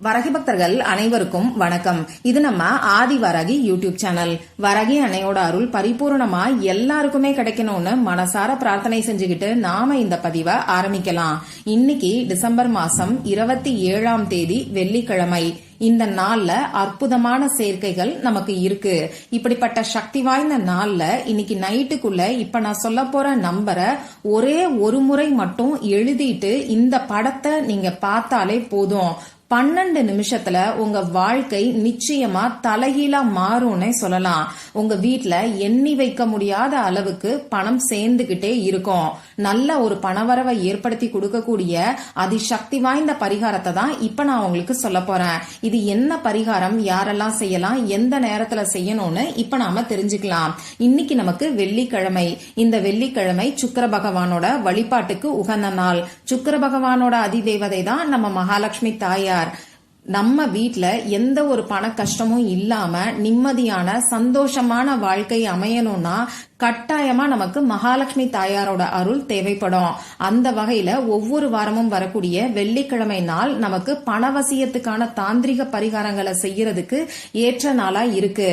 வரகி பக்தர்கள் அனைவருக்கும் வணக்கம். இது நம்ம ஆதி வரகி யூடியூப் சேனல். வரகி அன்னையோட அருள் பரிபூர்ணமா எல்லாருக்குமே கிடைக்கணும்னு மனசார பிரார்த்தனை செஞ்சுக்கிட்டு நாம இந்த பதிவை ஆரம்பிக்கலாம். இன்னைக்கு டிசம்பர் மாசம் 27ஆம் தேதி வெள்ளிக்கிழமை. இந்த நாள்ல அற்புதமான சேர்க்கைகள் நமக்கு இருக்கு. இப்படிப்பட்ட சக்தி வாய்ந்த நாள்ல இன்னைக்கு நைட்டுக்குள்ள இப்ப நான் சொல்ல போற நம்பரை ஒரே ஒரு முறை மட்டும் எழுதிட்டு இந்த படத்தை நீங்க பார்த்தாலே போதும். 12 நிமிஷத்துல உங்க வாழ்க்கை நிச்சயமா தலைகீழா மாறும்னே சொல்லலாம். உங்க வீட்ல எண்ணி வைக்க முடியாத அளவுக்கு பணம் சேர்ந்துகிட்டே இருக்கும். நல்ல ஒரு பணவரவை ஏற்படுத்தி கொடுக்கக்கூடிய அதிசக்தி வாய்ந்த பரிகாரத்தை தான் இப்ப நான் உங்களுக்கு சொல்ல போறேன். இது என்ன பரிகாரம், யாரெல்லாம் செய்யலாம், எந்த நேரத்துல செய்யணும்னு இப்ப நாம தெரிஞ்சுக்கலாம். இன்னைக்கு நமக்கு வெள்ளிக்கிழமை. இந்த வெள்ளிக்கிழமை சுக்கிர பகவானோட வழிபாட்டுக்கு உகந்த நாள். சுக்கிர பகவானோட அதிதேவதை தான் நம்ம மகாலட்சுமி தாயார். நம்ம வீட்ல எந்த ஒரு பண கஷ்டமும் இல்லாம நிம்மதியான சந்தோஷமான வாழ்க்கை அமையணும்னா கட்டாயமா நமக்கு மகாலட்சுமி தாயாரோட அருள் தேவைப்படும். அந்த வகையில ஒவ்வொரு வாரமும் வரக்கூடிய வெள்ளிக்கிழமை நாள் நமக்கு பணவசியத்துக்கான தாந்திரிக பரிகாரங்களை செய்யறதுக்கு ஏற்ற நாளா இருக்கு.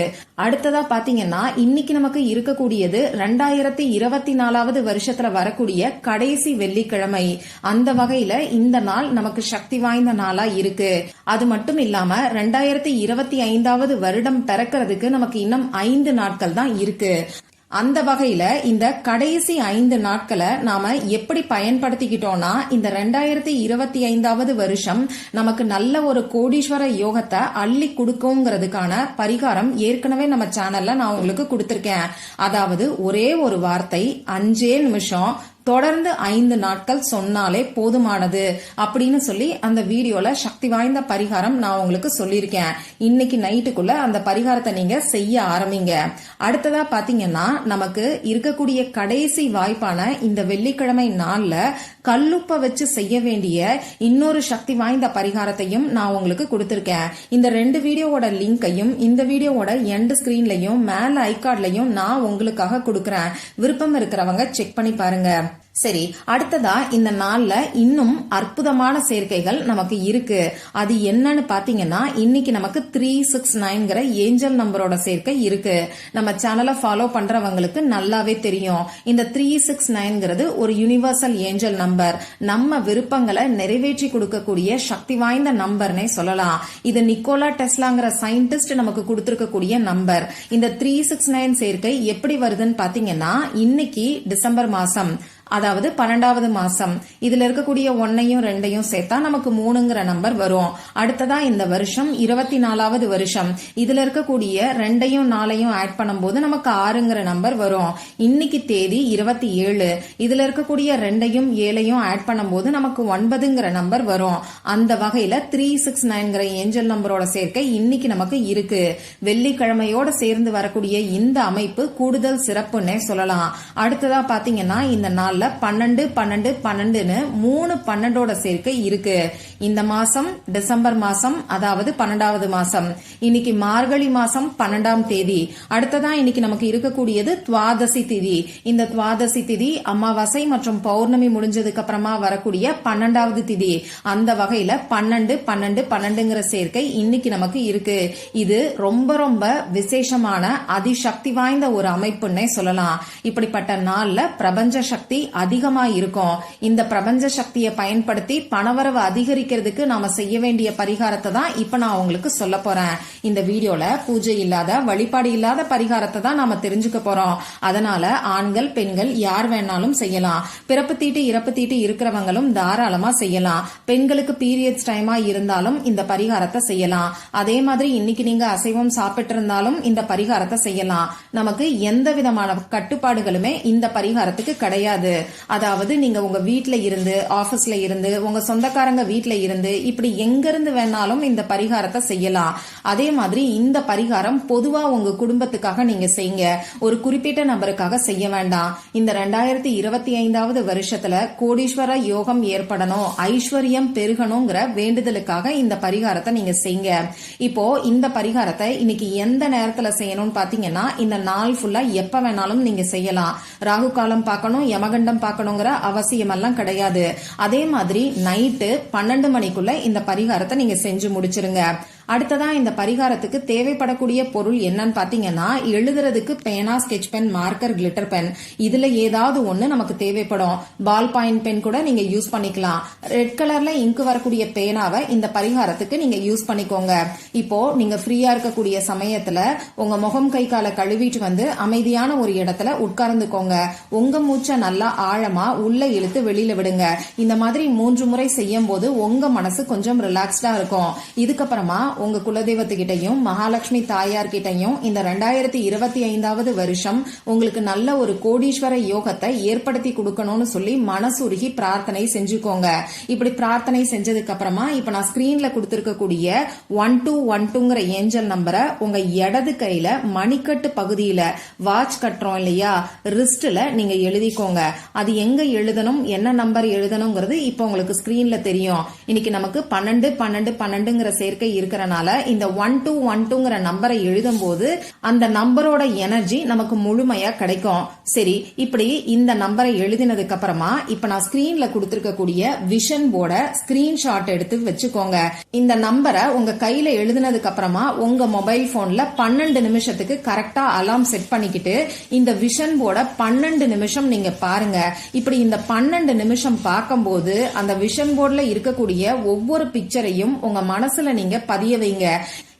அடுத்ததா பாத்தீங்கன்னா இன்னைக்கு நமக்கு இருக்கக்கூடியது 2024வது வருஷத்துல வரக்கூடிய கடைசி வெள்ளிக்கிழமை. அந்த வகையில இந்த நாள் நமக்கு சக்தி வாய்ந்த நாளா இருக்கு. அது மட்டும் இல்லாம 2025வது வருடம் பிறக்கிறதுக்கு நமக்கு இன்னும் 5 நாட்கள் தான் இருக்கு. அந்த வகையில இந்த கடைசி 5 நாட்களை நாம எப்படி பயன்படுத்திக்கிட்டோம்னா இந்த 2025வது வருஷம் நமக்கு நல்ல ஒரு கோடீஸ்வர யோகத்தை அள்ளி கொடுக்குங்கிறதுக்கான பரிகாரம் ஏற்கனவே நம்ம சேனல்ல நான் உங்களுக்கு கொடுத்திருக்கேன். அதாவது ஒரே ஒரு வார்த்தை 5 நிமிஷம் தொடர்ந்து 5 நாட்கள் சொன்னாலே போதுமானது அப்படின்னு சொல்லி அந்த வீடியோல சக்தி வாய்ந்த பரிகாரம் நான் உங்களுக்கு சொல்லியிருக்கேன். இன்னைக்கு நைட்டுக்குள்ள அந்த பரிகாரத்தை நீங்க செய்ய ஆரம்பிங்க. அடுத்ததா பாத்தீங்கன்னா நமக்கு இருக்கக்கூடிய கடைசி வாய்ப்பான இந்த வெள்ளிக்கிழமை நாள்ல கல்லுப்ப வச்சு செய்ய வேண்டிய இன்னொரு சக்தி வாய்ந்த பரிகாரத்தையும் நான் உங்களுக்கு கொடுத்திருக்கேன். இந்த 2 வீடியோவோட லிங்கையும் இந்த வீடியோவோட எண்ட் ஸ்கிரீன்லயும் மேல ஐகார்ட்லயும் நான் உங்களுக்காக கொடுக்கறேன். விருப்பம் இருக்கிறவங்க செக் பண்ணி பாருங்க. சரி, அடுத்ததா இந்த நாள்ல இன்னும் அற்புதமான சேர்க்கைகள் நமக்கு இருக்கு. அது என்னன்னு பாத்தீங்கன்னா இன்னைக்கு நமக்கு 369ங்கிற ஏஞ்சல் நம்பரோட சேர்க்கை இருக்கு. நம்ம சேனலை ஃபாலோ பண்றவங்களுக்கு நல்லாவே தெரியும். இந்த 369ங்கிறது ஒரு யுனிவர்சல் ஏஞ்சல் நம்பர். நம்ம விருப்பங்களை நிறைவேற்றி கொடுக்கக்கூடிய சக்தி வாய்ந்த நம்பர்னே சொல்லலாம். இது நிக்கோலா டெஸ்லாங்கிற சயின்டிஸ்ட் நமக்கு கொடுத்திருக்கக்கூடிய நம்பர். இந்த 369 சேர்க்கை எப்படி வருதுன்னு பாத்தீங்கன்னா இன்னைக்கு டிசம்பர் மாசம், அதாவது 12வது மாசம். இதுல இருக்கக்கூடிய 1ஐயும் 2ஐயும் சேர்த்தா நமக்கு 3ங்கிற நம்பர் வரும். அடுத்ததா இந்த வருஷம் 24வது வருஷம். இதுல இருக்கக்கூடிய 2ஐயும் 4ஐயும் ஆட் பண்ணும்போது நமக்கு 6ங்கிற நம்பர் வரும். இன்னைக்கு தேதி 27. இதுல இருக்கக்கூடிய 2ஐயும் 7ஐயும் ஆட் பண்ணும்போது நமக்கு 9ங்கிற நம்பர் வரும். அந்த வகையில 369ங்கிற ஏஞ்சல் நம்பரோட சேர்க்கை இன்னைக்கு நமக்கு இருக்கு. வெள்ளிக்கிழமையோட சேர்ந்து வரக்கூடிய இந்த அமைப்பு கூடுதல் சிறப்புன்னே சொல்லலாம். அடுத்ததா பாத்தீங்கன்னா இந்த நாள் 12 12 12ன்னு 3 12ஓட சேர்க்கை இருக்கு. இந்த மாசம் டிசம்பர் மாசம், அதாவது 12வது மாசம். இன்னைக்கு மார்கழி மாசம் 12ஆம் தேதி. அடுத்ததா இன்னைக்கு நமக்கு இருக்கக்கூடியது துவாதசி திதி. இந்த துவாதசி திதி அமாவாசை மற்றும் பௌர்ணமி முடிஞ்சதுக்கு அப்புறமா வரக்கூடிய 12வது திதி. அந்த வகையில 12 12 12ங்கிற சேர்க்கை இன்னைக்கு நமக்கு இருக்கு. இது ரொம்ப ரொம்ப விசேஷமான அதிசக்தி வாய்ந்த ஒரு அமைப்புன்னே சொல்லலாம். இப்படிப்பட்ட நாள்ல பிரபஞ்ச சக்தி அதிகமா இருக்கும். இந்த பிரபஞ்ச சக்தியை பயன்படுத்தி பணவரவு அதிகரிக்கிறதுக்கு நாம செய்ய வேண்டிய பரிகாரத்தை தான் இப்ப நான் உங்களுக்கு சொல்ல போறேன். இந்த வீடியோல பூஜை இல்லாத, வழிபாடு இல்லாத பரிகாரத்தை தான் நாம தெரிஞ்சுக்க போறோம். அதனால ஆண்கள் பெண்கள் யார் வேணாலும் செய்யலாம். பிறப்பு தீட்டு இறப்பு தீட்டு இருக்கிறவங்களும் தாராளமா செய்யலாம். பெண்களுக்கு பீரியட்ஸ் டைமா இருந்தாலும் இந்த பரிகாரத்தை செய்யலாம். அதே மாதிரி இன்னைக்கு நீங்க அசைவம் சாப்பிட்டு இருந்தாலும் இந்த பரிகாரத்தை செய்யலாம். நமக்கு எந்த விதமான கட்டுப்பாடுகளுமே இந்த பரிகாரத்துக்கு கிடையாது. அதாவது நீங்க உங்க வீட்ல இருந்து, ஆபீஸ்ல இருந்து, உங்க சொந்தக்காரங்க வீட்ல இருந்து, இப்படி எங்க இருந்து வேணாலும் இந்த பரிகாரத்தை செய்யலாம். அதே மாதிரி இந்த பரிகாரம் பொதுவா உங்க குடும்பத்துக்காக நீங்க செய்யுங்க. ஒரு குறிப்பிட்ட நபருக்காக செய்ய வேண்டாம். இந்த 2025வது வருஷத்துல கோடீஸ்வர யோகம் ஏற்படணும், ஐஸ்வர்யம் பெருகணுங்கிற வேண்டுதலுக்காக இந்த பரிகாரத்தை நீங்க செய்யுங்க. இப்போ இந்த பரிகாரத்தை இன்னைக்கு எந்த நேரத்துல செய்யணும்னு பாத்தீங்கன்னா இந்த நாள் ஃபுல்லா எப்ப வேணாலும் நீங்க செய்யலாம். ராகு காலம் பார்க்கணும், யமகண்ட பஞ்சாங்கம் பார்க்கணுங்கிற அவசியம் எல்லாம் கிடையாது. அதே மாதிரி நைட்டு 12 மணிக்குள்ள இந்த பரிகாரத்தை நீங்க செஞ்சு முடிச்சிருங்க. அடுத்ததா இந்த பரிகாரத்துக்கு தேவைப்படக்கூடிய பொருள் என்னன்னு பாத்தீங்கன்னா, எழுதுறதுக்கு பேனா, sketch pen, marker, glitter pen, இதுல ஏதாவது ஒண்ணு நமக்கு தேவைப்படும். பால் பாயிண்ட் பென் கூட நீங்க யூஸ் பண்ணிக்கலாம். ரெட் கலர்ல இங்கு வரக்கூடிய பேனாவை இந்த பரிகாரத்துக்கு நீங்க யூஸ் பண்ணிக்கோங்க. இப்போ நீங்க ஃப்ரீயா இருக்கக்கூடிய சமயத்துல உங்க முகம் கை காலை கழுவிட்டு வந்து அமைதியான ஒரு இடத்துல உட்கார்ந்துக்கோங்க. உங்க மூச்சை நல்லா ஆழமா உள்ள இழுத்து வெளியில விடுங்க. இந்த மாதிரி 3 முறை செய்யும் போது உங்க மனசு கொஞ்சம் ரிலாக்ஸ்டா இருக்கும். இதுக்கப்புறமா உங்க குலதெய்வத்துக்கிட்டையும் மகாலட்சுமி தாயார் கிட்டையும் இந்த 2025வது வருஷம் உங்களுக்கு நல்ல ஒரு கோடீஸ்வர யோகத்தை ஏற்படுத்தி கொடுக்கணும்னு சொல்லி மனசுருகி பிரார்த்தனை செஞ்சுக்கோங்க. இப்படி பிரார்த்தனை செஞ்சதுக்கு அப்புறமா இப்ப நான் ஸ்கிரீன்ல கொடுத்திருக்கக்கூடிய 1212ங்கிற ஏஞ்சல் நம்பரை உங்க இடது கையில மணிக்கட்டு பகுதியில வாட்ச் கட்டுறோம் இல்லையா, ரிஸ்ட்ல நீங்க எழுதிக்கோங்க. அது எங்க எழுதணும், என்ன நம்பர் எழுதணுங்கிறது இப்ப உங்களுக்கு ஸ்கிரீன்ல தெரியும். இன்னைக்கு நமக்கு 12 12 12ங்கிற சேர்க்கை இருக்கிற இந்த 1212ங்கிற நம்பரை எழுதும் போது அந்த நம்பரோட எனர்ஜி நமக்கு முழுமையா கிடைக்கும். சரி, இப்படி இந்த நம்பரை எழுதினதுக்கு அப்புறமா இப்ப நான் ஸ்கிரீன்ல கொடுத்திருக்கக்கூடிய விஷன் போர்டை ஸ்கிரீன்ஷாட் எடுத்து வச்சுக்கோங்க. இந்த நம்பரை உங்க கையில எழுதினதுக்கு அப்புறமா உங்க மொபைல் போன்ல 12 நிமிஷத்துக்கு கரெக்டா அலார்ம் செட் பண்ணிக்கிட்டு இந்த விஷன் போர்டை 12 நிமிஷம் நீங்க பாருங்க. இப்படி இந்த 12 நிமிஷம் பார்க்கும்போது அந்த விஷன் போர்டுல இருக்கக்கூடிய ஒவ்வொரு பிக்சரையும் உங்க மனசுல நீங்க பதிய வைங்க.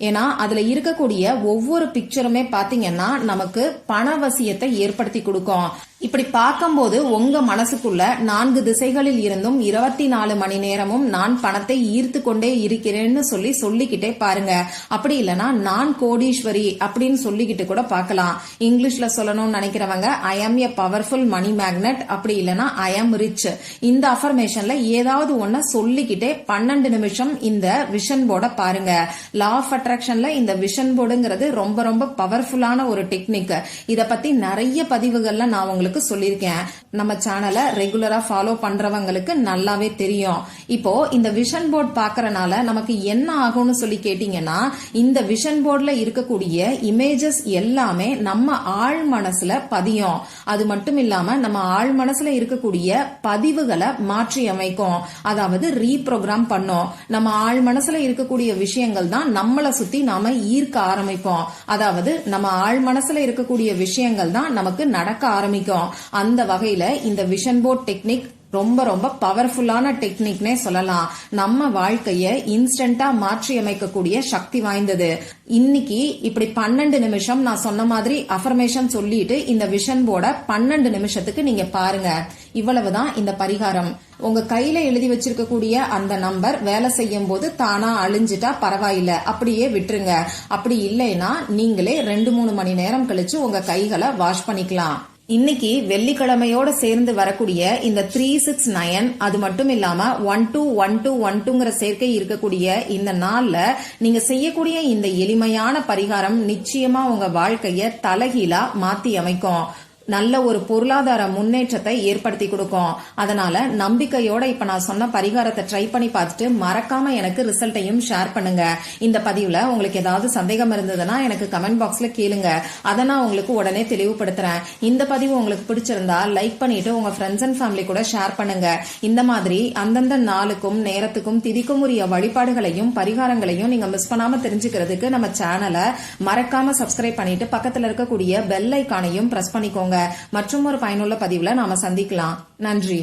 ஏன்னா அதுல இருக்கக்கூடிய ஒவ்வொரு பிக்சருமே பாத்தீங்கன்னா நமக்கு பணவசியத்தை ஏற்படுத்தி கொடுக்கும். இப்படி பார்க்கும்போது உங்க மனசுக்குள்ள 4 திசைகளில் இருந்தும் 24 மணி நேரமும் நான் பணத்தை ஈர்த்து கொண்டே இருக்கிறேன்னு சொல்லிக்கிட்டே பாருங்க. அப்படி இல்லைன்னா நான் கோடீஸ்வரி அப்படின்னு சொல்லிக்கிட்டு கூட பார்க்கலாம். இங்கிலீஷ்ல சொல்லணும்னு நினைக்கிறவங்க ஐ ஆம் எ பவர்ஃபுல் மணி மேக்னெட், அப்படி இல்லைன்னா ஐ ஆம் ரிச். இந்த அஃபர்மேஷன்ல ஏதாவது ஒன்ன சொல்லிக்கிட்டே 12 நிமிஷம் இந்த விஷன் போர்டை பாருங்க. லா ஆஃப் அட்ராக்ஷன்ல இந்த விஷன் போர்டுங்கிறது ரொம்ப ரொம்ப பவர்ஃபுல்லான ஒரு டெக்னிக். இத பத்தி நிறைய பதிவுகள்ல நான் உங்களுக்கு சொல்லியிருக்கேன். நம்ம சேனலை ரெகுலரா ஃபாலோ பண்றவங்களுக்கு நல்லாவே தெரியும். இப்போ இந்த விஷன் போர்ட் பாக்கறனால நமக்கு என்ன ஆகும்னு சொல்லி கேட்டீங்கன்னா, இந்த விஷன் போர்ட்ல இருக்கக்கூடிய இமேஜஸ் எல்லாமே நம்ம ஆழ் மனசுல பதியும். அது மட்டும் இல்லாம நம்ம ஆழ் மனசுல இருக்கக்கூடிய பதிவுகளை மாற்றி அமைக்கும், அதாவது ரீப்ரோகிராம் பண்ணும். நம்ம ஆழ் மனசுல இருக்கக்கூடிய விஷயங்கள் தான் நம்மளை சுத்தி நாம ஈர்க்க ஆரம்பிப்போம். அதாவது நம்ம ஆழ் மனசுல இருக்கக்கூடிய விஷயங்கள் தான் நமக்கு நடக்க ஆரம்பிக்கும். அந்த வகையில இந்த விஷன் போர்ட் டெக்னிக் ரொம்ப ரொம்ப பவர்ஃபுல்லான டெக்னிக்னே சொல்லலாம். நம்ம வாழ்க்கைய இன்ஸ்டன்டா மாற்றி அமைக்கக்கூடிய சக்தி வாய்ந்தது. இன்னைக்கு இப்படி 12 நிமிஷம் நான் சொன்ன மாதிரி அஃபர்மேஷன் சொல்லிட்டு இந்த விஷன் போர்டை 12 நிமிஷத்துக்கு நீங்க பாருங்க. இவ்வளவுதான் இந்த பரிகாரம். உங்க கையில எழுதி வச்சிருக்கக்கூடிய அந்த நம்பர் வேலை செய்யும் போது தானா அழிஞ்சிட்டா பரவாயில்ல, அப்படியே விட்டுருங்க. அப்படி இல்லைன்னா நீங்களே 2-3 மணி நேரம் கழிச்சு உங்க கைகளை வாஷ் பண்ணிக்கலாம். இன்னைக்கு வெள்ளிக்கிழமையோட சேர்ந்து வரக்கூடிய இந்த 369, அது மட்டும் இல்லாம 121212ங்கிற சேர்க்கை இருக்கக்கூடிய இந்த நாள்ல நீங்க செய்யக்கூடிய இந்த எளிமையான பரிகாரம் நிச்சயமா உங்க வாழ்க்கைய தலைகீழா மாத்தி அமைக்கும். நல்ல ஒரு பொருளாதார முன்னேற்றத்தை ஏற்படுத்தி கொடுக்கும். அதனால நம்பிக்கையோட இப்ப நான் சொன்ன பரிகாரத்தை ட்ரை பண்ணி பார்த்துட்டு மறக்காம எனக்கு ரிசல்ட்டையும் ஷேர் பண்ணுங்க. இந்த பதிவுல உங்களுக்கு ஏதாவது சந்தேகம் இருந்ததுன்னா எனக்கு கமெண்ட் பாக்ஸ்ல கேளுங்க. அதை நான் உங்களுக்கு உடனே தெளிவுபடுத்துறேன். இந்த பதிவு உங்களுக்கு பிடிச்சிருந்தா லைக் பண்ணிட்டு உங்க ஃப்ரெண்ட்ஸ் அண்ட் ஃபேமிலி கூட ஷேர் பண்ணுங்க. இந்த மாதிரி அந்தந்த நாளுக்கும் நேரத்துக்கும் திதிக்கும் உரிய வழிபாடுகளையும் பரிகாரங்களையும் நீங்க மிஸ் பண்ணாம தெரிஞ்சுக்கிறதுக்கு நம்ம சேனலை மறக்காம சப்ஸ்கிரைப் பண்ணிட்டு பக்கத்துல இருக்கக்கூடிய பெல் ஐகானையும் பிரஸ் பண்ணிக்கோங்க. மற்றும் ஒரு பயனுள்ள பதிவுல நாம சந்திக்கலாம். நன்றி.